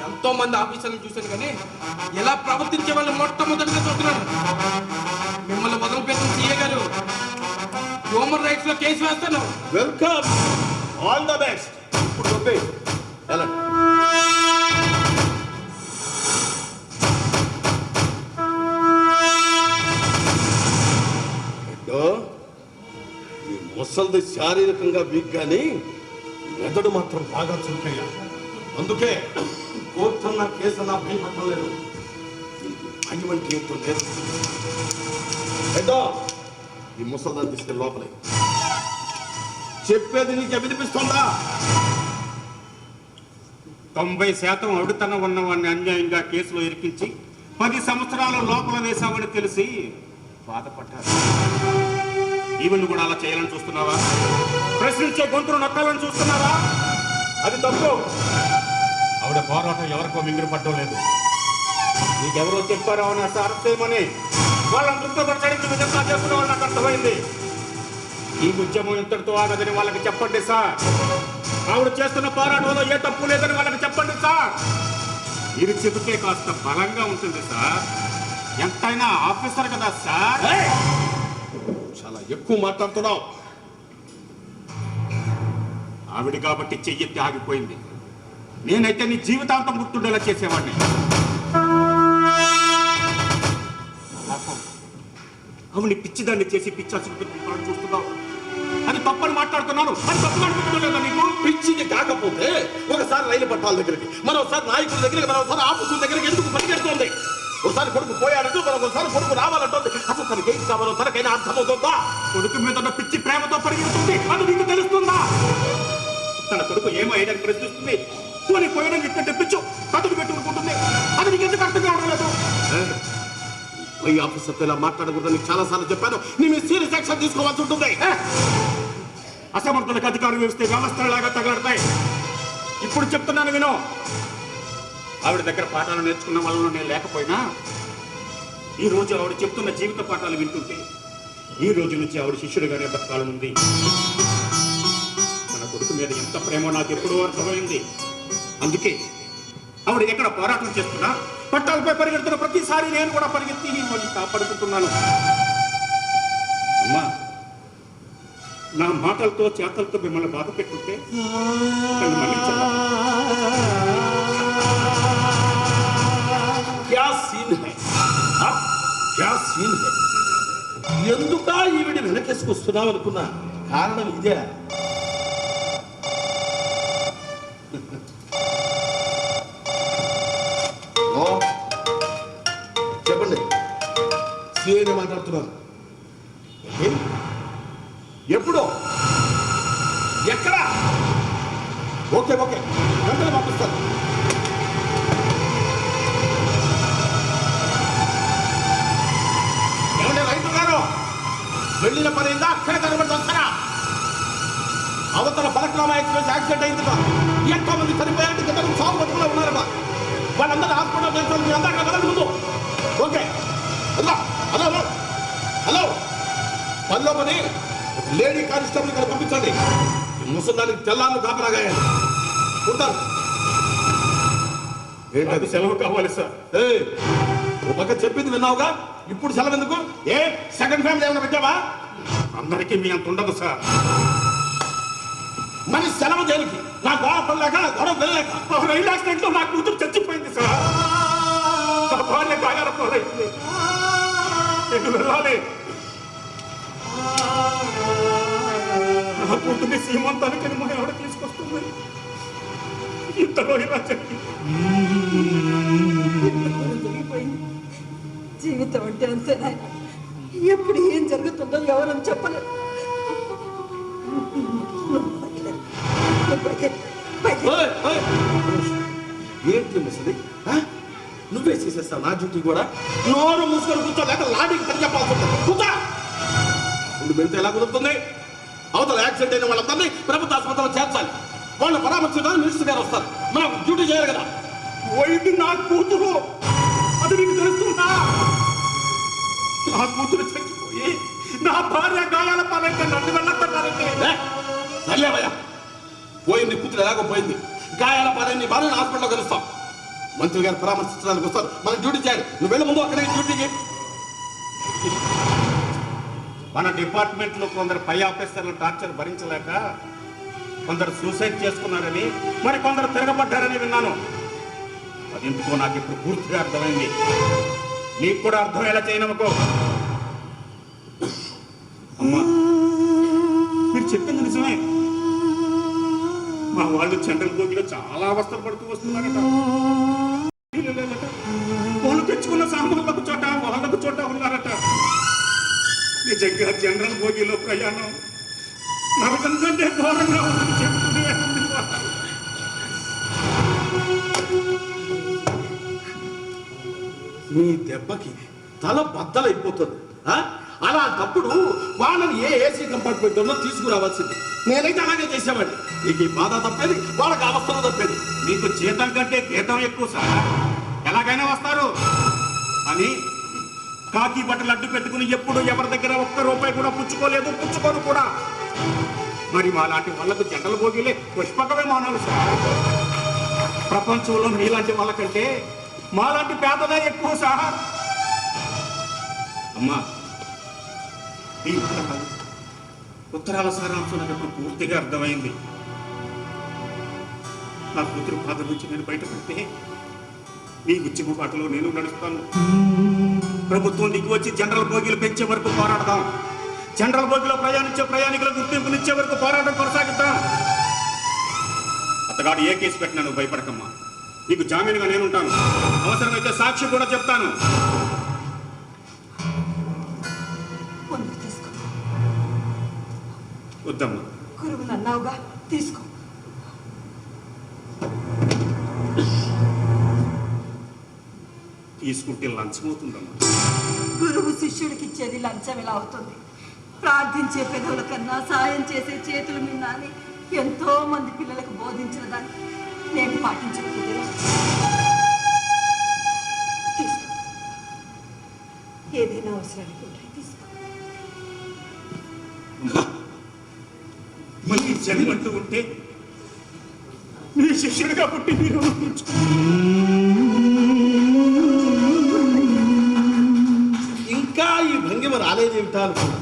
ఎంతో మంది ఆఫీసర్లు చూశాను కానీ ఎలా ప్రవర్తించే వాళ్ళు మొట్టమొదటిగా చూస్తున్నాను. మిమ్మల్ని వదిలిపెట్టిన సీఏ గారు హ్యూమన్ రైట్స్ లో కేసు వేస్తాను. Welcome, all the best. ఇప్పుడు పంపే ఎలా ఈ ముసల్ది శారీరకంగా వీక్ గాని మెదడు మాత్రం బాగా చురుకయ్యా. అందుకే కోర్టున్న కేసున్నా భయపడటం లేదు. భయం అంటే ఏంటో లేదు. ఏదో ఈ ముసల్దాన్ని తీసుకెళ్ళి లోపలే. చెప్పేది నీకు వినిపిస్తుందా? 90% అడుగుతన ఉన్నవాడిని అన్యాయంగా కేసులో ఇరికించి 10 సంవత్సరాల లోపల వేశామని తెలిసి బాధపడ్డారు. ఈవెన్ కూడా అలా చేయాలని చూస్తున్నావా? ప్రశ్నించే గొంతును నొక్కాలని చూస్తున్నావా? అది తప్పు. ఆవిడ పోరాటం ఎవరికో మింగిరి పడ్డం లేదు. నీకెవరో చెప్పారో అని అరెస్ట్ చేయమని వాళ్ళని తృప్తిపరచడానికి విధంగా చేసుకునే వాళ్ళు నాకు అర్థమైంది. ఈ ఉద్యమం ఇంతటితో ఆగదని వాళ్ళకి చెప్పండి సార్. ఆవిడ చేస్తున్న పోరాటంలో ఏ తప్పు లేదని వాళ్ళకి చెప్పండి సార్. మీరు చెబితే కాస్త బలంగా ఉంటుంది సార్. ఎంతైనా ఆఫీసర్ కదా సార్. చాలా ఎక్కువ మాట్లాడుతున్నావు. ఆవిడ కాబట్టి చెయ్యెత్తి ఆగిపోయింది. నేనైతే నీ జీవితాంతం గుర్తుండేలా చేసేవాడిని. ఆవిడ్ని పిచ్చిదాన్ని చేసి పిచ్చాసుకు చూస్తున్నావు. అది తప్పని మాట్లాడుతున్నాను. అది తప్పుగా అనిపించలేదా నీకు? పిచ్చిది కాకపోతే ఒకసారి రైలు పట్టాల దగ్గరికి, మరోసారి నాయకుల దగ్గరికి, మరోసారి ఆఫీసుల దగ్గరికి ఎందుకు పరిగెడుతుంది? ఒకసారి కొడుకు పోయాడంటూ మరొకసారి కొడుకు రావాలంటుంది. అసలు తనకి ఏం కావాలో తనకైనా అర్థమవుతుందా? కొడుకు మీద పిచ్చి ప్రేమతో పరిగెడుతుంది. అది నీకు తెలుస్తుందా? తన కొడుకు ఏమయ్యాడని ప్రశ్నిస్తుంది. పోనీ పోయడానికి ఇక్కడ తెప్పించు కథలు పెట్టుకుంటుంది. అది నీకు ఎందుకు అర్థం కావడం లేదు? ఈ ఆఫీసర్తో ఇలా మాట్లాడకూడదని చాలా సార్లు చెప్పాను. నీ మీద సీరియస్ యాక్షన్ తీసుకోవాల్సి ఉంటుంది. అసమర్థులకు అధికారం వేస్తే వ్యవస్థలాగా తగలడతాయి. ఇప్పుడు చెప్తున్నాను విను. ఆవిడ దగ్గర పాఠాలు నేర్చుకున్న వాళ్ళలో నేను లేకపోయినా ఈ రోజు ఆవిడ చెప్తున్న జీవిత పాఠాలు వింటుంటే ఈ రోజు నుంచి ఆవిడ శిష్యుడిగానే బతకాలనుంది. తన కొడుకు మీద ఎంత ప్రేమో నాకు ఎప్పుడూ అర్థమైంది. అందుకే ఆవిడ ఎక్కడ పోరాటం చేస్తున్నా పట్టాలపై పరిగెడుతున్న ప్రతిసారి నేను కూడా పరిగెత్తి మళ్ళీ కాపాడుకుంటున్నాను. అమ్మా, నా మాటలతో చేతలతో మిమ్మల్ని బాధ పెట్టుంటే నన్ను మన్నించండి. ఎందుకా ఈవిడ వెనకేసుకొస్తున్నావు అనుకున్నా. కారణం ఇదే. చెప్పండి, సీఏని మాట్లాడుతున్నాను. ఎప్పుడు, ఎక్కడ? ఓకే ఓకే, వెంటనే పంపిస్తాను. ఏమంటే రైతు గారు, వెళ్ళిన పనిందా? అక్కడ కనబడుతుంటారా? అవతల బలక్నామా ఎక్స్ప్రెస్ యాక్సిడెంట్ అయింది. ఎంతో మంది చనిపోయారంటే ఇద్దరు సాగు పట్టుకునే ఉన్నారమ్మా. వాళ్ళందరూ హాస్పిటల్ చేస్తారు. మీ అందరికీ వెళ్ళండి ముందు. Okay, hello hello hello hello, పనిలో పని లేడీ కానిస్టేబుల్ ఇక్కడ పంపించండి. ముసలానికి తెల్లాన్ని కాపలాగాయండి. ఉంటారు. ఏంటది? సెలవు కావాలి సార్. ఒక పక్క చెప్పింది విన్నావుగా, ఇప్పుడు సెలవు ఎందుకు? ఏ సెకండ్ ఫ్యామిలీ ఏమైనా పెట్టావా? అందరికీ మీ అంత ఉండదు సార్. మరి సెలవు దేనికి? నా గొడవ పడలేక, గొడవ వెళ్ళలేక. రైలు యాక్సిడెంట్ లో నా కూతురు చచ్చిపోయింది సార్. నా భార్య గాయాల పాలైంది. నేను వెళ్ళాలి. నా కూతుర్ని సీమంతానికి మా ఆవిడ తీసుకొస్తుంది. ఇంతలో ఇలా జరిగింది. జరిగిపోయింది. జీవితం అంటే అంతే నాయన. ఎప్పుడు ఏం జరుగుతుందో ఎవరని చెప్పలేదు. ఓయ్, ఓయ్. ఏంటి ముసలి నువ్వే చేసేస్తావు నా డ్యూటీ కూడా. నోరు మూసుకొని కూర్చో, లేక లాడీకి పని చెప్పాల్సి ఉంటుంది. కూర్చో. నువ్వు వెళ్తే ఎలా కుదురుతుంది? అవతల యాక్సిడెంట్ అయిన వాళ్ళందరినీ ప్రభుత్వ ఆసుపత్రిలో చేర్చాలి. వాళ్ళ పరామర్శించడానికి మినిస్టర్ గారు వస్తారు. మనం డ్యూటీ చేయాలి కదా. పోయింది నా కూతురు, అది నీకు తెలుస్తుందా? నా కూతురు చచ్చిపోయి నా భార్య గాయాల పాలైతే నన్ను వెళ్ళొద్దన్నారంటే సర్లేవయ్యా, పోయింది కూతురు ఎలాగో పోయింది. గాయాల పాలైన భార్యను హాస్పిటల్లో కలుస్తాం. మంత్రి గారు పరామర్శించడానికి వస్తారు. మనం డ్యూటీ చేయాలి. నువ్వు వెళ్ళే ముందు అక్కడికి డ్యూటీకి. మన డిపార్ట్మెంట్ లో కొందరు పై ఆఫీసర్ల టార్చర్ భరించలేక కొందరు సూసైడ్ చేసుకున్నారని, మరి కొందరు తిరగబడ్డారని విన్నాను. అది ఎందుకో నాకు ఇప్పుడు పూర్తిగా అర్థమైంది. నీకు కూడా అర్థమయ్యేలా చేయనమ్మకో. అమ్మా, మీరు చెప్పింది నిజమే. మా వాళ్ళు జనరల్ బోగిలో చాలా అవస్థలు పడుతూ వస్తున్నారట. వాళ్ళు తెచ్చుకున్న సామాన్లకు చోట వాళ్ళకు చోట ఉన్నారట. నిజంగా జనరల్ బోగిలో ప్రయాణం నరకం కంటే ఘోరంగా ఉందని చెప్తూనే ఉంది. మీ దెబ్బకి తల బద్దలైపోతుంది. అలాంటప్పుడు వాళ్ళని ఏ ఏసీ కంపార్ట్మెంట్లో తీసుకురావాల్సింది. నేనైతే అలాగే చేసేవాడిని. నీకు ఈ బాధ తప్పేది, వాళ్ళకి అవస్థలు తప్పేది. మీకు జీతం కంటే గీతం ఎక్కువ సార్. ఎలాగైనా వస్తారు అని కాకి బట్టలు అడ్డు పెట్టుకుని ఎప్పుడు ఎవరి దగ్గర ఒక్క రూపాయి కూడా పుచ్చుకోలేదు, పుచ్చుకోను కూడా. మరి మా లాంటి వాళ్ళకు జనరల్ భోగిలే పుష్పక విమానాలు సార్. ప్రపంచంలో మీలాంటి వాళ్ళకంటే మాలాంటి పేదలే ఎక్కువ సార్. అమ్మా, ఈ ఉత్తరాల సారాంశం నాకు ఇప్పుడు పూర్తిగా అర్థమైంది. నా కూతురు బాధ నుంచి నేను బయటపడితే నీ ఉచ్చిముపాటలో నేను నడుస్తాను. ప్రభుత్వం దిగి వచ్చి జనరల్ బోగీలు పెంచే వరకు పోరాడదాం. జనరల్ బోగీలో ప్రయాణించే ప్రయాణికులకు గుర్తింపునిచ్చే వరకు పోరాటం కొనసాగిద్దాం. అతగాడు ఏ కేసు పెట్టినా నువ్వు భయపడకమ్మా. నీకు జామీనుగా నేనుంటాను. అవసరమైతే సాక్షి కూడా చెప్తాను. వద్దమ్మా. గురువులు అన్నావుగా, తీసుకో. తీసుకుంటే లంచం అవుతుందమ్మా. గురువు శిష్యుడికి ఇచ్చేది లంచం ఎలా అవుతుంది? ప్రార్థించే పెదవుల కన్నా సాయం చేసే చేతులు మిన్నా అని ఎంతో మంది పిల్లలకు బోధించిన దాన్ని నేను పాటించకపోతే తీసుకో. ఏదైనా అవసరానికి ఉంటాయి, తీసుకో. మళ్ళీ జన్మంటూ ఉంటే నీ శిష్యుడిగా పుట్టి మీరు ఇంకా ఈ భంగిమ రాలేదేమిటా అనుకున్నా.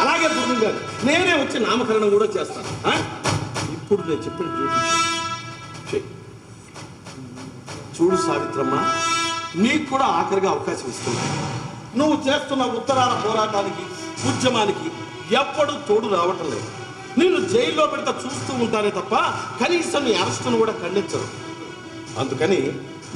అలాగే గురువు గారు, నేనే వచ్చి నామకరణం కూడా చేస్తాను. ఇప్పుడు నేను చెప్పిన డ్యూటీ చెయ్. చూడు సావిత్రమ్మ, నీకు కూడా ఆఖరిగా అవకాశం ఇస్తున్నాను. నువ్వు చేస్తున్న ఉత్తరాల పోరాటానికి, ఉద్యమానికి ఎవ్వడూ తోడు రావటం లేదు. నేను జైల్లో పెడితే చూస్తూ ఉంటానే తప్ప కనీసం నీ అరెస్టును కూడా ఖండించరు. అందుకని